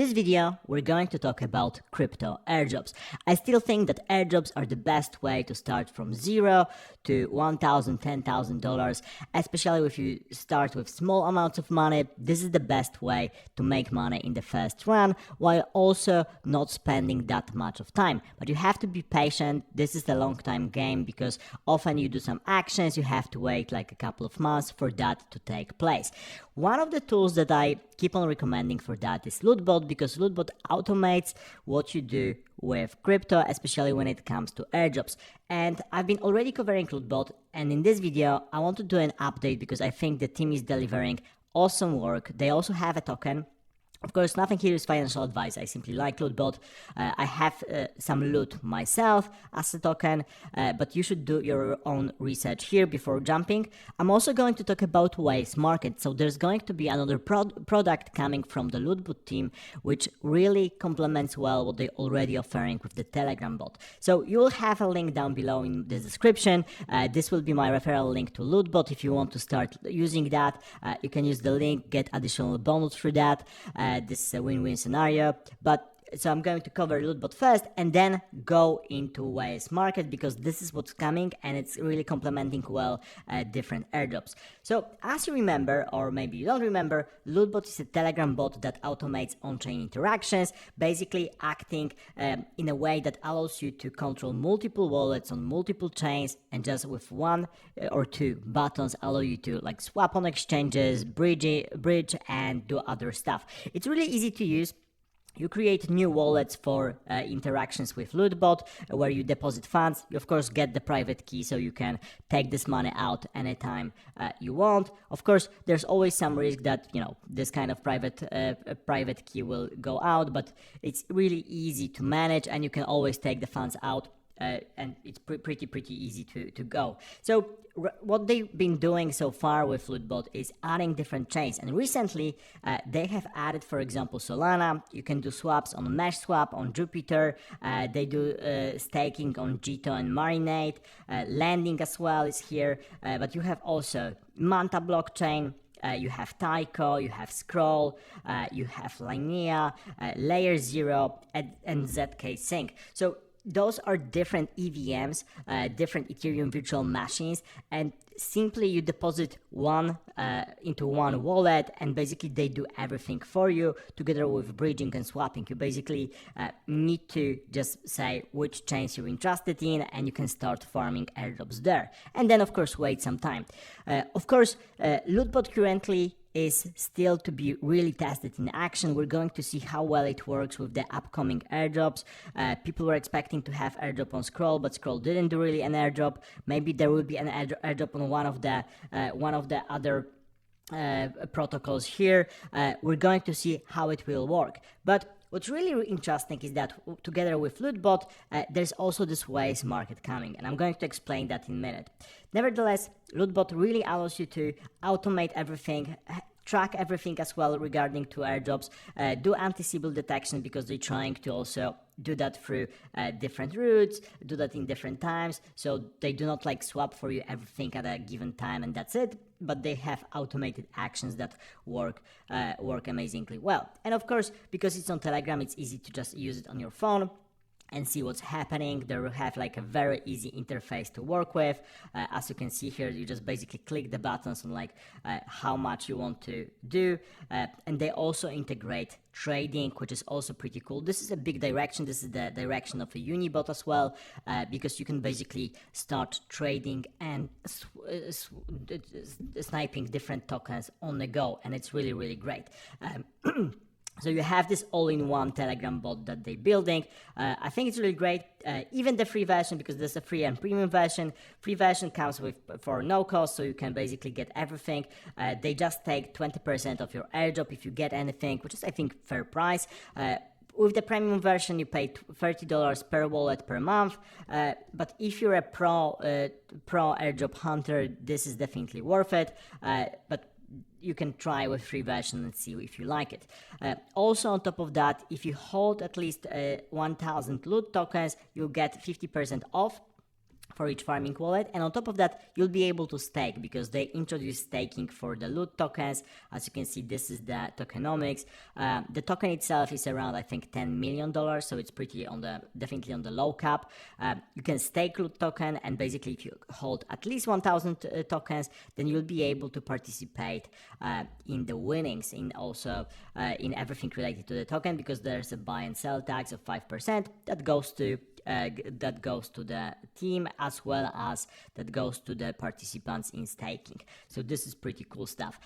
this video, we're going to talk about crypto airdrops. I still think that airdrops are the best way to start from $0 to $1,000, $10,000, especially if you start with small amounts of money. This is the best way to make money in the first run while also not spending that much of time. But you have to be patient. This is a long time game because often you do some actions, you have to wait like a couple of months for that to take place. One of the tools that I keep on recommending for that is LootBot, because LootBot automates what you do with crypto, especially when it comes to airdrops. And I've been already covering LootBot, and in this video I want to do an update because I think the team is delivering awesome work. They also have a token. Of course, nothing here is financial advice. I simply like LootBot. I have some loot myself as a token, but you should do your own research here before jumping. I'm also going to talk about Waves Market. So there's going to be another product coming from the LootBot team, which really complements well what they're already offering with the Telegram bot. So you will have a link down below in the description. This will be my referral link to LootBot. If you want to start using that, you can use the link, get additional bonus through that. This is a win-win scenario, so I'm going to cover LootBot first and then go into Waves Market because this is what's coming and it's really complementing well different airdrops. So as you remember, or maybe you don't remember, LootBot is a Telegram bot that automates on-chain interactions, basically acting in a way that allows you to control multiple wallets on multiple chains, and just with one or two buttons allow you to like swap on exchanges, bridge and do other stuff. It's really easy to use. You create new wallets for interactions with LootBot where you deposit funds. You of course get the private key so you can take this money out anytime you want. Of course, there's always some risk that this kind of private key will go out, but it's really easy to manage and you can always take the funds out. And it's pretty easy to go. So what they've been doing so far with LootBot is adding different chains, and recently they have added, for example, Solana. You can do swaps on Mesh Swap, on Jupiter. They do staking on Jito and Marinate. Lending as well is here, but you have also Manta blockchain. You have Taiko, you have Scroll, you have Linea, LayerZero, and zkSync. So those are different EVMs, different Ethereum virtual machines, and simply you deposit one into one wallet, and basically they do everything for you together with bridging and swapping. You basically need to just say which chains you're interested in, and you can start farming airdrops there. And then, of course, wait some time. Of course, LootBot currently is still to be really tested in action. We're going to see how well it works with the upcoming airdrops. People were expecting to have airdrop on Scroll, but Scroll didn't do really an airdrop. Maybe there will be an airdrop on one of the other protocols here. We're going to see how it will work. But what's really interesting is that together with LootBot, there's also this Waves Market coming, and I'm going to explain that in a minute. Nevertheless, LootBot really allows you to automate everything, track everything as well regarding to airdrops, do anti-Sybil detection because they're trying to also do that through different routes, do that in different times, so they do not like swap for you everything at a given time and that's it, but they have automated actions that work amazingly well. And of course, because it's on Telegram, it's easy to just use it on your phone and see what's happening. They will have like a very easy interface to work with. As you can see here, you just basically click the buttons on like how much you want to do. And they also integrate trading, which is also pretty cool. This is a big direction. This is the direction of a Unibot as well, because you can basically start trading and sniping different tokens on the go. And it's really, really great. So you have this all-in-one Telegram bot that they're building. I think it's really great. Even the free version, because there's a free and premium version. Free version comes for no cost, so you can basically get everything. They just take 20% of your airdrop if you get anything, which is, I think, fair price. With the premium version, you pay $30 per wallet per month. But if you're a pro airdrop hunter, this is definitely worth it. But you can try with free version and see if you like it. Also on top of that, if you hold at least 1000 loot tokens, you'll get 50% off for each farming wallet, and on top of that you'll be able to stake because they introduced staking for the loot tokens. As you can see, this is the tokenomics. The token itself is around, I think, $10 million, so it's pretty on the definitely on the low cap. You can stake loot token, and basically if you hold at least 1,000 tokens, then you'll be able to participate in the winnings, in also in everything related to the token, because there's a buy and sell tax of 5% that goes to the team, as well as that goes to the participants in staking. So this is pretty cool stuff.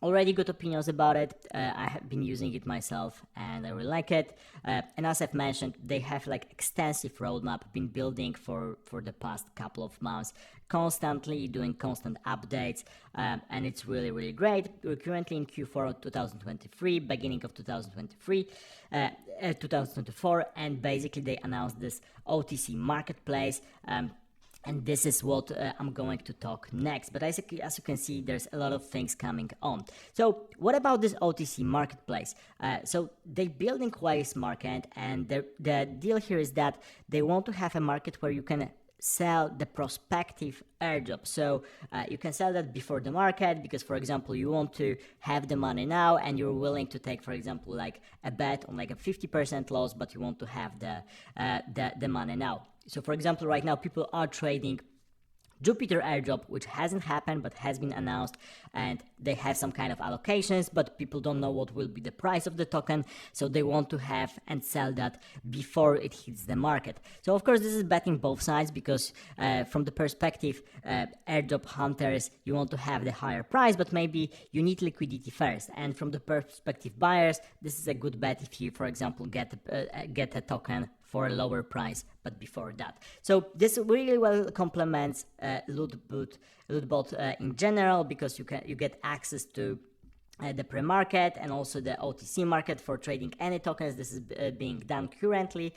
Already good opinions about it. I have been using it myself and I really like it. And as I've mentioned, they have like extensive roadmap been building for the past couple of months, constantly doing constant updates, and it's really great. We're currently in Q4 of 2023, beginning of 2024, and basically they announced this OTC marketplace. And this is what I'm going to talk next. But as you can see, there's a lot of things coming on. So what about this OTC marketplace? So they're building quite a smart market, and the deal here is that they want to have a market where you can sell the prospective airdrop. So you can sell that before the market, because for example you want to have the money now and you're willing to take, for example, like a bet on like a 50% loss, but you want to have the money now. So for example, right now people are trading Jupiter airdrop, which hasn't happened but has been announced, and they have some kind of allocations, but people don't know what will be the price of the token, so they want to have and sell that before it hits the market. So of course this is betting both sides, because from the perspective airdrop hunters, you want to have the higher price, but maybe you need liquidity first, and from the perspective buyers, this is a good bet if you, for example, get a token for a lower price, but before that. So this really well complements LootBot in general, because you get access to the pre-market and also the OTC market for trading any tokens. This is being done currently.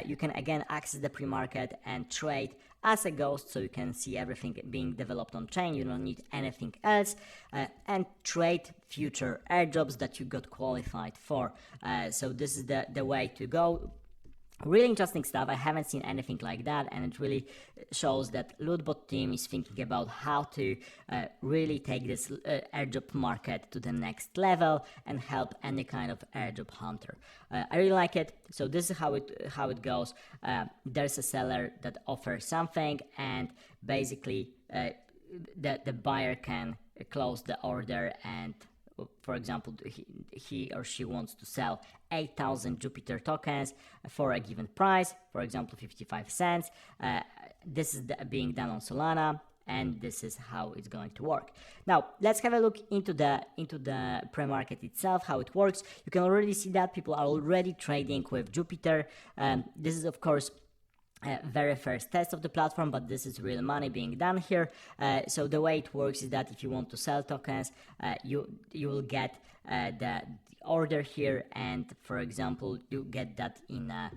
You can again access the pre-market and trade as a ghost, so you can see everything being developed on chain. You don't need anything else, and trade future airdrops that you got qualified for. So this is the way to go. Really interesting stuff. I haven't seen anything like that, and it really shows that LootBot team is thinking about how to really take this airdrop market to the next level and help any kind of airdrop hunter. I really like it. So this is how it goes. There's a seller that offers something, and basically the buyer can close the order, and for example, he or she wants to sell 8,000 Jupiter tokens for a given price, for example 55 cents. This is being done on Solana, and this is how it's going to work. Now let's have a look into the pre-market itself, how it works. You can already see that people are already trading with Jupiter. This is of course very first test of the platform, but this is real money being done here. So the way it works is that if you want to sell tokens, you will get the order here, and for example you get that in a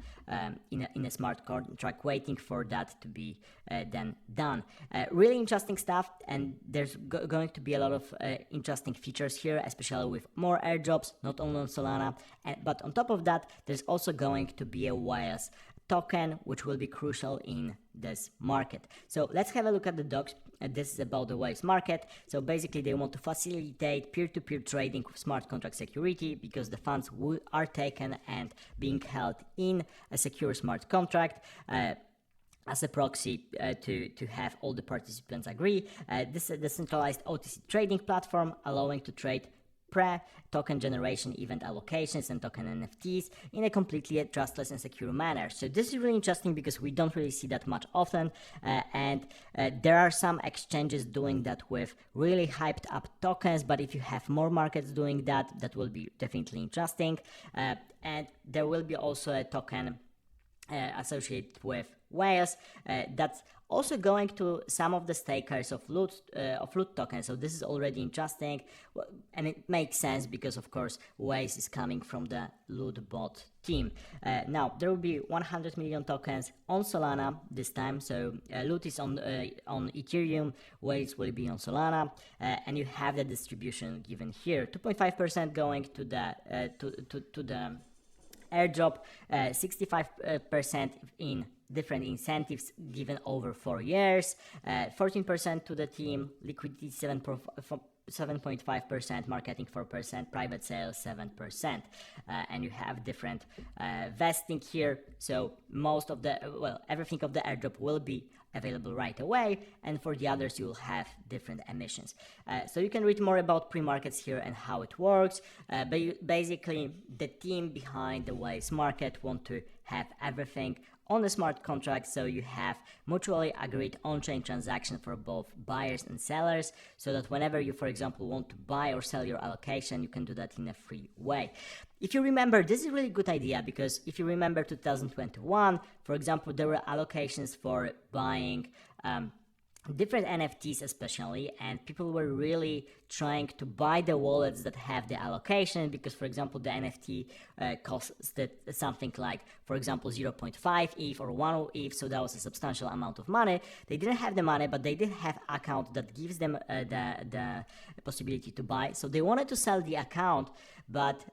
smart contract, waiting for that to be then done. Really interesting stuff, and there's going to be a lot of interesting features here, especially with more airdrops, not only on Solana, but on top of that there's also going to be a whales token, which will be crucial in this market. So let's have a look at the docs. This is about the Whales market. So basically they want to facilitate peer-to-peer trading with smart contract security, because the funds are taken and being held in a secure smart contract as a proxy to have all the participants agree. This is a decentralized OTC trading platform allowing to trade token generation, event allocations, and token NFTs in a completely trustless and secure manner. So this is really interesting because we don't really see that much often, and there are some exchanges doing that with really hyped up tokens, but if you have more markets doing that, that will be definitely interesting. And there will be also a token associated with Whales that's also going to some of the stakers of loot tokens. So this is already interesting, and it makes sense because of course Whales is coming from the LootBot team. Now there will be 100 million tokens on Solana this time. So Loot is on Ethereum, Whales will be on Solana, and you have the distribution given here. 2.5% going to the airdrop, 65% in different incentives given over 4 years, 14% to the team, liquidity 7.5%, marketing 4%, private sales 7%, and you have different vesting here. So most of the, well, everything of the airdrop will be available right away, and for the others you will have different emissions. So you can read more about pre-markets here and how it works. But basically the team behind the Waves market want to have everything on the smart contract, so you have mutually agreed on-chain transaction for both buyers and sellers, so that whenever you, for example, want to buy or sell your allocation, you can do that in a free way. If you remember, this is a really good idea, because if you remember 2021, for example, there were allocations for buying different NFTs especially, and people were really trying to buy the wallets that have the allocation, because for example the NFT costed something like, for example, 0.5 ETH or 1 ETH, so that was a substantial amount of money. They didn't have the money, but they did have account that gives them the possibility to buy, so they wanted to sell the account, but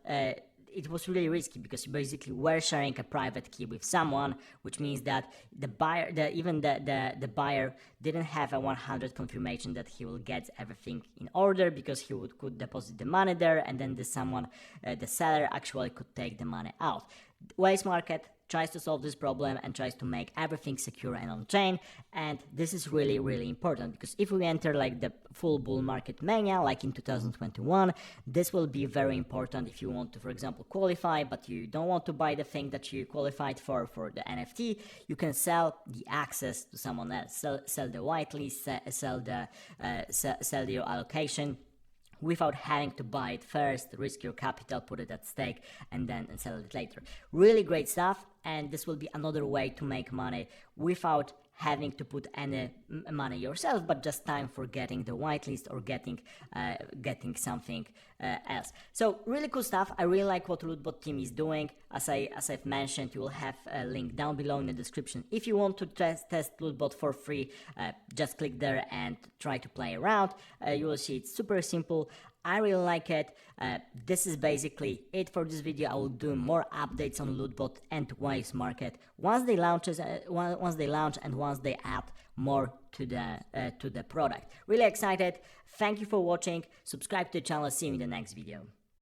it was really risky, because you basically were sharing a private key with someone, which means that the buyer, the buyer didn't have a 100 confirmation that he will get everything in order, because he could deposit the money there, and then the seller actually could take the money out. Waves market tries to solve this problem and tries to make everything secure and on-chain, and this is really, really important, because if we enter like the full bull market mania like in 2021, this will be very important if you want to, for example, qualify, but you don't want to buy the thing that you qualified for the NFT. You can sell the access to someone else, sell the whitelist, sell your allocation, without having to buy it first, risk your capital, put it at stake, and then sell it later. Really great stuff, and this will be another way to make money without having to put any money yourself, but just time for getting the whitelist or getting something else. So really cool stuff. I really like what LootBot team is doing. As I've mentioned, you will have a link down below in the description. If you want to test LootBot for free, just click there and try to play around. You will see it's super simple. I really like it. This is basically it for this video. I will do more updates on LootBot and Waves market once they launch and once they add more to the product. Really excited. Thank you for watching. Subscribe to the channel. See you in the next video.